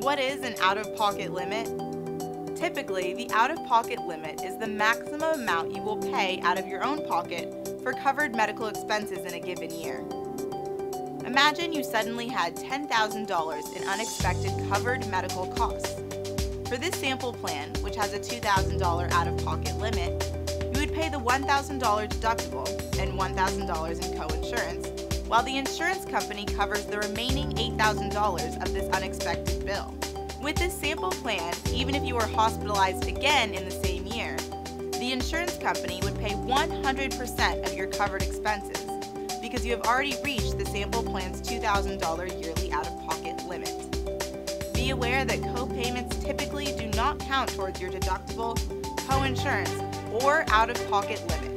What is an out-of-pocket limit? Typically, the out-of-pocket limit is the maximum amount you will pay out of your own pocket for covered medical expenses in a given year. Imagine you suddenly had $10,000 in unexpected covered medical costs. For this sample plan, which has a $2,000 out-of-pocket limit, you would pay the $1,000 deductible and $1,000 in co-insurance, while the insurance company covers the remaining $8,000 of this unexpected bill. With this sample plan, even if you were hospitalized again in the same year, the insurance company would pay 100% of your covered expenses because you have already reached the sample plan's $2,000 yearly out-of-pocket limit. Be aware that co-payments typically do not count towards your deductible, co-insurance, or out-of-pocket limit.